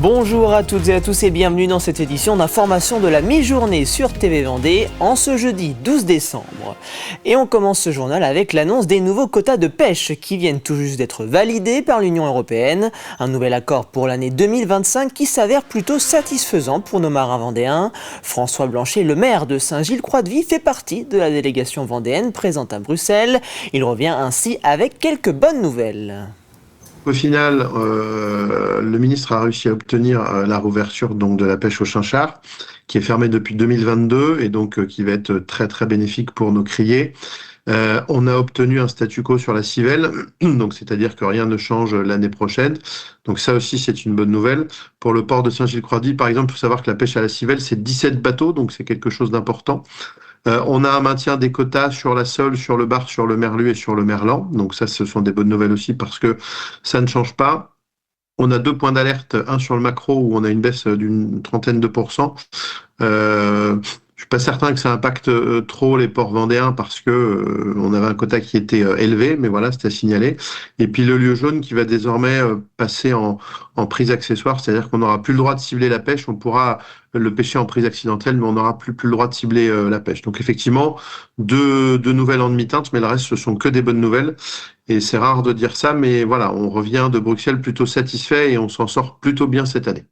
Bonjour à toutes et à tous et bienvenue dans cette édition d'information de la mi-journée sur TV Vendée en ce jeudi 12 décembre. Et on commence ce journal avec l'annonce des nouveaux quotas de pêche qui viennent tout juste d'être validés par l'Union européenne. Un nouvel accord pour l'année 2025 qui s'avère plutôt satisfaisant pour nos marins vendéens. François Blanchet, le maire de Saint-Gilles-Croix-de-Vie, fait partie de la délégation vendéenne présente à Bruxelles. Il revient ainsi avec quelques bonnes nouvelles. Au final, le ministre a réussi à obtenir la rouverture donc de la pêche au chinchard, qui est fermée depuis 2022 et donc qui va être très très bénéfique pour nos criées. On a obtenu un statu quo sur la civelle, donc c'est-à-dire que rien ne change l'année prochaine. Donc ça aussi, c'est une bonne nouvelle. Pour le port de Saint-Gilles-Croix-de-Vie, par exemple, il faut savoir que la pêche à la civelle, c'est 17 bateaux, donc c'est quelque chose d'important. On a un maintien des quotas sur la sole, sur le bar, sur le merlu et sur le merlan. Donc ça, ce sont des bonnes nouvelles aussi parce que ça ne change pas. On a 2 points d'alerte, un sur le maquereau où on a une baisse d'une trentaine de pourcents. Je suis pas certain que ça impacte trop les ports vendéens parce que on avait un quota qui était élevé, mais voilà, c'était à signaler. Et puis le lieu jaune qui va désormais passer en prise accessoire, c'est-à-dire qu'on n'aura plus le droit de cibler la pêche, on pourra le pêcher en prise accidentelle, mais on n'aura plus le droit de cibler la pêche. Donc effectivement, deux nouvelles en demi-teinte, mais le reste, ce sont que des bonnes nouvelles. Et c'est rare de dire ça, mais voilà, on revient de Bruxelles plutôt satisfait et on s'en sort plutôt bien cette année.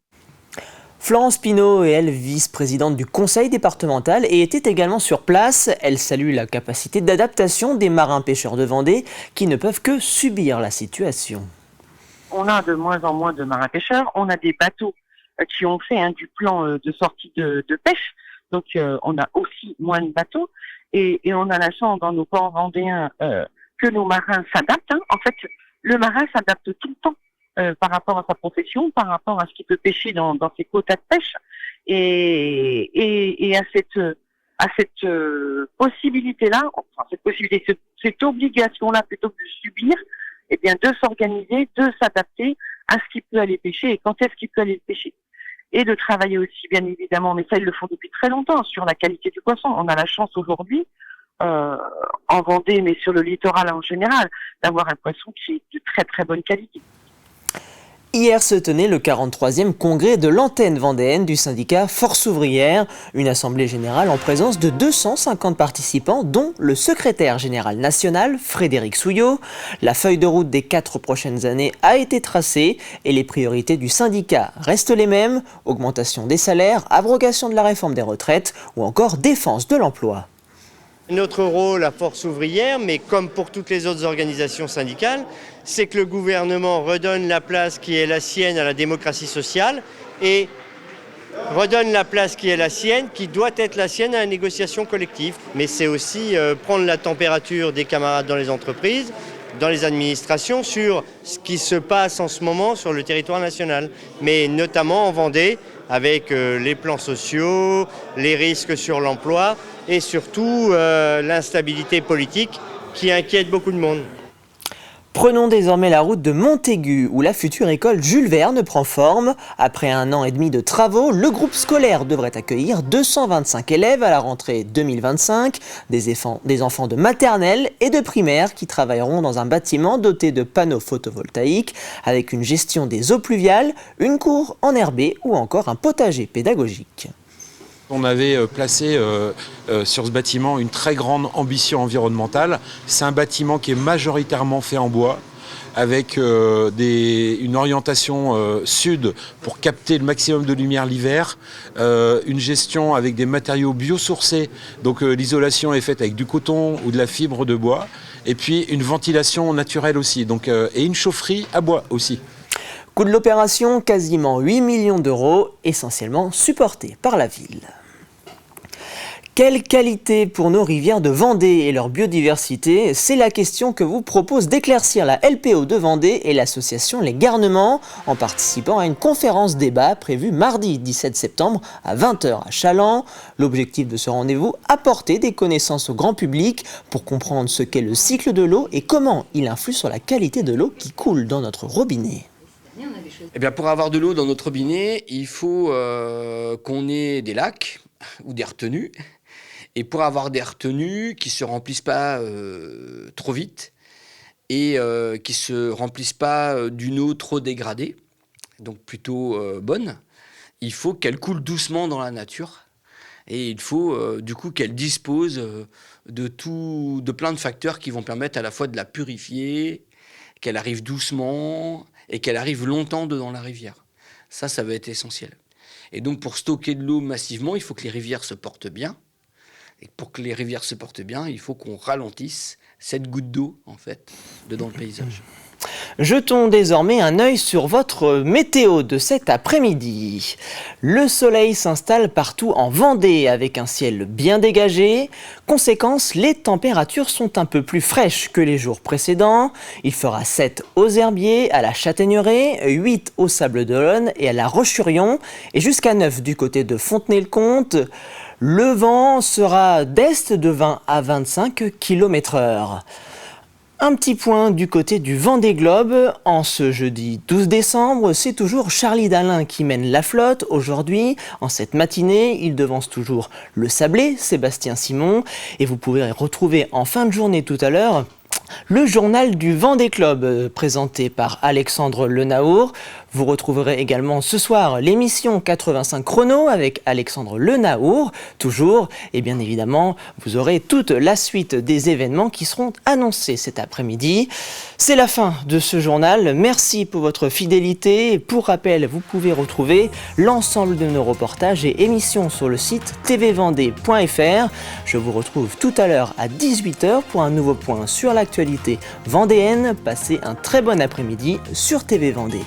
Florence Pinault est elle vice-présidente du conseil départemental et était également sur place. Elle salue la capacité d'adaptation des marins-pêcheurs de Vendée qui ne peuvent que subir la situation. On a de moins en moins de marins-pêcheurs. On a des bateaux qui ont fait du plan de sortie de pêche. Donc on a aussi moins de bateaux. Et on a la chance dans nos ports vendéens que nos marins s'adaptent. En fait, le marin s'adapte tout le temps. Par rapport à sa profession, par rapport à ce qu'il peut pêcher dans ses quotas de pêche, et à cette possibilité-là, enfin cette obligation-là plutôt que de subir, eh bien de s'organiser, de s'adapter à ce qu'il peut aller pêcher et quand est-ce qu'il peut aller pêcher. Et de travailler aussi, bien évidemment, mais ça ils le font depuis très longtemps, sur la qualité du poisson. On a la chance aujourd'hui, en Vendée, mais sur le littoral en général, d'avoir un poisson qui est de très très bonne qualité. Hier se tenait le 43e congrès de l'antenne vendéenne du syndicat Force ouvrière, une assemblée générale en présence de 250 participants, dont le secrétaire général national, Frédéric Souillot. La feuille de route des 4 prochaines années a été tracée et les priorités du syndicat restent les mêmes, augmentation des salaires, abrogation de la réforme des retraites ou encore défense de l'emploi. Notre rôle à Force ouvrière, mais comme pour toutes les autres organisations syndicales, c'est que le gouvernement redonne la place qui est la sienne à la démocratie sociale et redonne la place qui est la sienne, qui doit être la sienne à la négociation collective. Mais c'est aussi prendre la température des camarades dans les entreprises, dans les administrations, sur ce qui se passe en ce moment sur le territoire national, mais notamment en Vendée, avec les plans sociaux, les risques sur l'emploi et surtout l'instabilité politique qui inquiète beaucoup de monde. Prenons désormais la route de Montaigu, où la future école Jules Verne prend forme. Après 1 an et demi de travaux, le groupe scolaire devrait accueillir 225 élèves à la rentrée 2025, des enfants de maternelle et de primaire qui travailleront dans un bâtiment doté de panneaux photovoltaïques, avec une gestion des eaux pluviales, une cour enherbée ou encore un potager pédagogique. On avait placé sur ce bâtiment une très grande ambition environnementale. C'est un bâtiment qui est majoritairement fait en bois, avec une orientation sud pour capter le maximum de lumière l'hiver, une gestion avec des matériaux biosourcés, donc l'isolation est faite avec du coton ou de la fibre de bois, et puis une ventilation naturelle aussi, donc, et une chaufferie à bois aussi. Coût de l'opération, quasiment 8 millions d'euros, essentiellement supportés par la ville. Quelle qualité pour nos rivières de Vendée et leur biodiversité? C'est la question que vous propose d'éclaircir la LPO de Vendée et l'association Les Garnements en participant à une conférence débat prévue mardi 17 septembre à 20h à Chaland. L'objectif de ce rendez-vous, apporter des connaissances au grand public pour comprendre ce qu'est le cycle de l'eau et comment il influe sur la qualité de l'eau qui coule dans notre robinet. Eh bien, pour avoir de l'eau dans notre robinet, il faut qu'on ait des lacs ou des retenues. Et pour avoir des retenues qui ne se remplissent pas trop vite et qui ne se remplissent pas d'une eau trop dégradée, donc plutôt bonne, il faut qu'elle coule doucement dans la nature. Et il faut du coup qu'elle dispose de plein de facteurs qui vont permettre à la fois de la purifier, qu'elle arrive doucement et qu'elle arrive longtemps dans la rivière. Ça va être essentiel. Et donc pour stocker de l'eau massivement, il faut que les rivières se portent bien. Et pour que les rivières se portent bien, il faut qu'on ralentisse cette goutte d'eau, en fait, dans le paysage. Jetons désormais un œil sur votre météo de cet après-midi. Le soleil s'installe partout en Vendée avec un ciel bien dégagé. Conséquence, les températures sont un peu plus fraîches que les jours précédents. Il fera 7 aux Herbiers, à la Châtaigneraie, 8 au Sables-d'Olonne et à la Roche-sur-Yon, et jusqu'à 9 du côté de Fontenay-le-Comte. Le vent sera d'est de 20 à 25 km/h. Un petit point du côté du Vendée Globe. En ce jeudi 12 décembre, c'est toujours Charlie Dalin qui mène la flotte. Aujourd'hui, en cette matinée, il devance toujours le sablé, Sébastien Simon. Et vous pouvez retrouver en fin de journée tout à l'heure le journal du Vendée Globe, présenté par Alexandre Lenaour. Vous retrouverez également ce soir l'émission 85 chrono avec Alexandre Lenaour, toujours. Et bien évidemment, vous aurez toute la suite des événements qui seront annoncés cet après-midi. C'est la fin de ce journal. Merci pour votre fidélité. Pour rappel, vous pouvez retrouver l'ensemble de nos reportages et émissions sur le site tvvendée.fr. Je vous retrouve tout à l'heure à 18h pour un nouveau point sur l'actualité vendéenne. Passez un très bon après-midi sur TV Vendée.